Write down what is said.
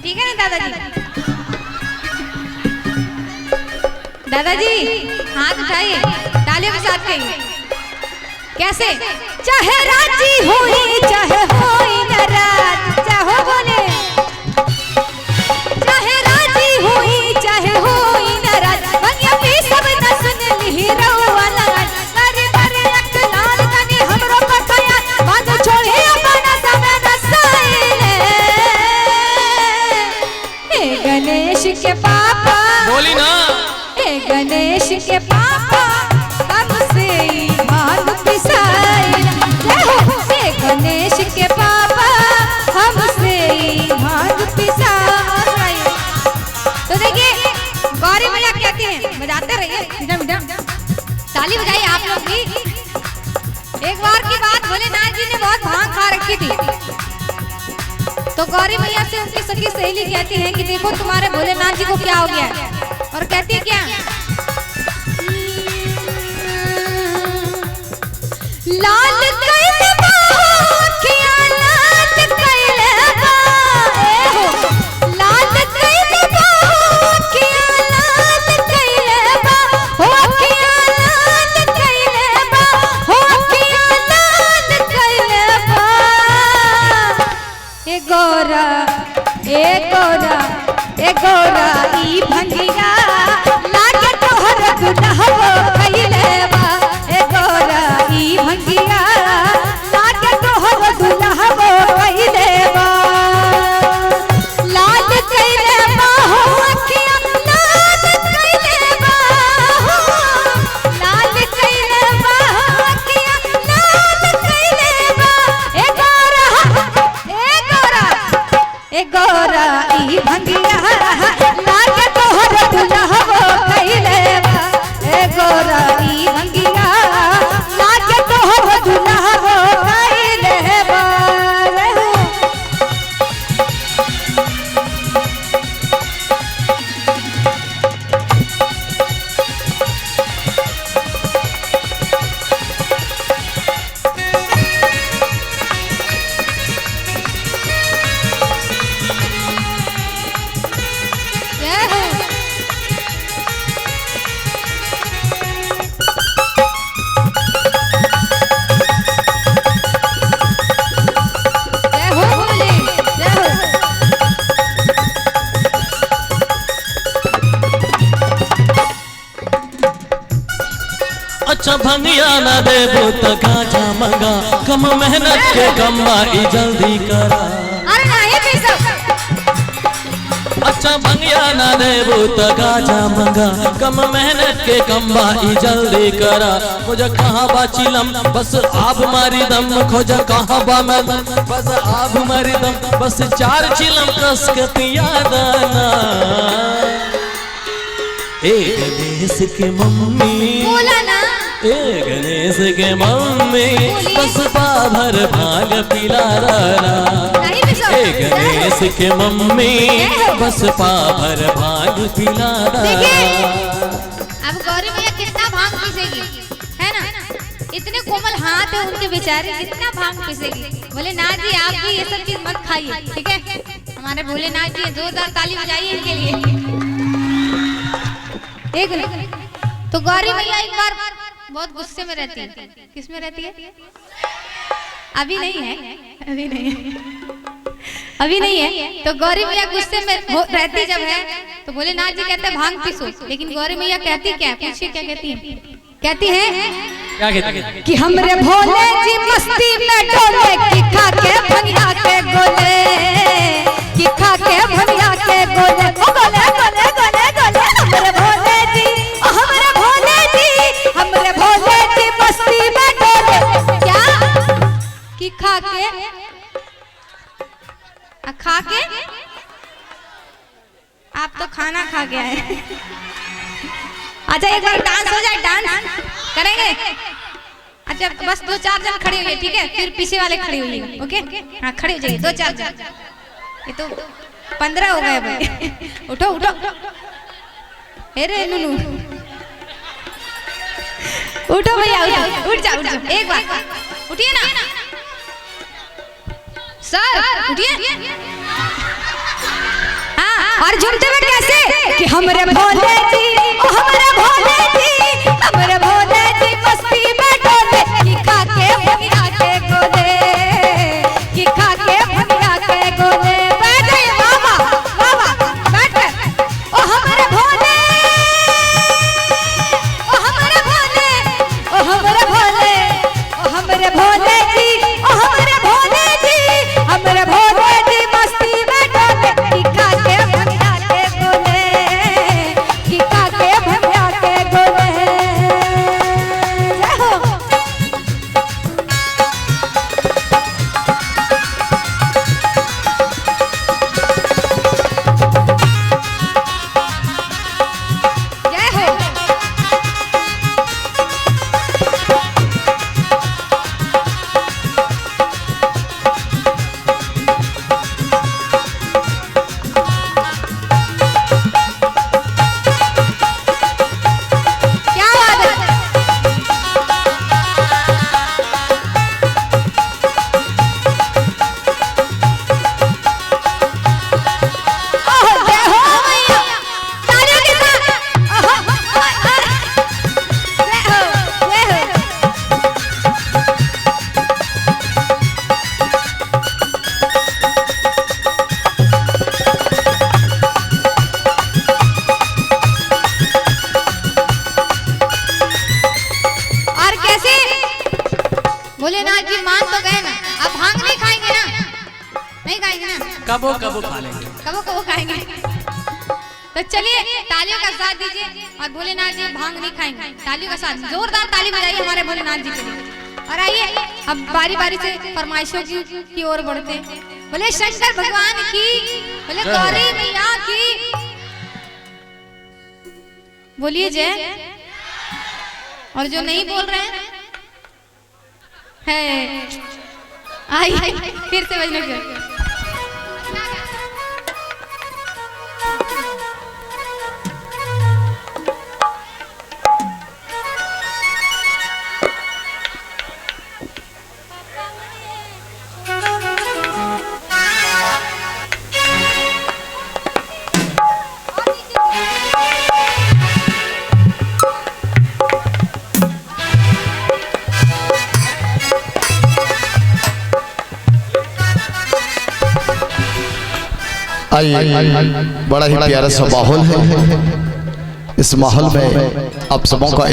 ठीक है ना दादाजी? दादाजी हाथ उठाइए, तालियों के साथ कहिए। कैसे? चाहे राजी होई चाहे होई नाराज, चाहो बोले चाहे राजी होई चाहे होई नाराज, भंगिया भी सब न सुन ली रउआ लाज। करे करे अख लाल कनी हमरो पखया, बांध छोड़े अपना समय नसाइले। हे गणेश के पापा बोली ना, हे गणेश के पापा हमसे भांग पिसाइला। जय हो हे गणेश के पापा हमसे भांग पिसाइला। तो देखिए गौरी मैया कहती हैं, बजाते रहिए ताली बजाइए आप लोग भी। एक बार की बात, भोलेनाथ जी ने बहुत भांग खा रखी थी, तो गौरी मैया से उनकी सखी सहेली कहती है कि देखो तुम्हारे भोलेनाथ जी को क्या हो गया है। और कहती है क्या? लाल कैले बाखिया लाल कैले बा, लाल कैले बाखिया लाल कैले बा, हो अखिया लाल कैले बा, हो अखिया लाल कैले बा। ए गौरा ए गौरा ए गौरा ई भंगिया लागे तोहर दुल्हवा कइले बा। ए गौरा ई भंगिया लागे तोहर दुल्हवा कइले बा। लाल कइले बा हो अखिया लाल कइले बा, हो लाल कइले बा हो अखिया लाल कइले बा। ए गौरा ए गौरा ए गौरा ई भंगिया लागे तोहर दुल्हवा कइले बा। ए गौरा ई भंगिया लागे तोहर दुल्हवा कइले बा। जय हो जय हो भोले, जय हो। अच्छा भंगिया ना देबो त गाजा मंगा, कम मेहनत के कमाई जल्दी करा। अरे नहीं भी सब अच्छा भंगिया ना देबो त गाजा मंगा, कम मेहनत के कमाई जल्दी करा। खोजा कहाँ बा चिलम बस आप मारी दम, खोजा कहाँ बा मैं बस आप मारी दम, बस 4 चिलम कस के पिया दाना। ए गणेश के मम्मी बोला ना, ए गणेश के मम्मी बस पाभर भाग पिला रहा। नहीं भी सब ए गणेश के मम्मी बस पाभर भाग पिला देखिए रहा। अब गौरी मैया कितना भांग पीसेगी, है ना? इतने कोमल हाथ है उनके बेचारे, कितना भांग पीसेगी। भोलेनाथ जी आप भी ये सब चीज मत खाइए, ठीक है? हमारे भोलेनाथ जी जोरदार ताली बजाइए इनके लिए। एक मिनट। तो गौरी मैया एक बार बहुत गुस्से में रहती है। किस में रहती है? अभी नहीं है, अभी नहीं है, अभी नहीं है। तो गौरी मैया गुस्से में रहती जब है तो भोलेनाथ जी कहते हैं भांग पीसो, लेकिन गौरी मैया कहती क्या है? पूछिए क्या कहती है? कहती है क्या कहती है? कि हमरे भोले जी मस्ती में डोले, कि खा के भंगिया के गोले, कि खा के भंगिया के गोले, ओ गोले गोले गोले गोले। हमरे भोले जी, ओ हमरे भोले जी, हमरे भोले जी मस्ती में डोले। क्या? कि खा के आप तो खाना खा के आए। अच्छा एक बार डांस हो जाए, डांस करेंगे? अच्छा बस 2-4 जन खड़े हुए, ठीक है? फिर पीछे वाले खड़े हुए, ओके? हाँ खड़े हो जाइए 2-4 जन। ये तो 15 हो गए भाई। उठो उठो, अरे नुनू उठो भैया, उठो, उठ जाओ, उठ जाओ। एक बार उठिए ना सर, उठिए। और झूमते हुए कैसे कि हमरे भोले जी, ओ हमरे भोले जी, हमरे भोले जी मस्ती में डोले, कि खा के भंगिया के गोले, कि खा के भंगिया के गोले। बैठ जाइए बाबा, बाबा बैठ गए। ओ हमरे भोले, ओ हमरे भोले, ओ हमरे भोले, ओ हमरे भोले जी, ओ हमरे भोले जी, हमरे भोले जी मस्ती में डोले, कि खा के भंगिया के गोले, कि खा के भंगिया के गोले। जय हो। जय हो। क्या बात है। ओह, जय हो मैया। तालियों के साथ। ओह, जय हो, जय हो। और कैसे भोलेनाथ जी मान तो गए ना, अब भांग नहीं खाएंगे ना, नहीं खाएंगे ना, कबो कबो खा लेंगे। कबो कबो खाएंगे। तो चलिए तालियों का साथ दीजिए और भोलेनाथ जी भांग नहीं खाएंगे। तालियों का साथ, जोरदार ताली बजाइए हमारे भोलेनाथ जी के लिए। और आइए अब बारी बारी से फरमाइशों की ओर बढ़ते हैं। बोले शंकर भगवान की, बोले गौरी मैया की, बोलिए जय। और जो नहीं बोल रहे हैं है, आइए फिर से बजने की। आइए, बड़ा ही प्यारा सा माहौल है। इस माहौल में आप सबों का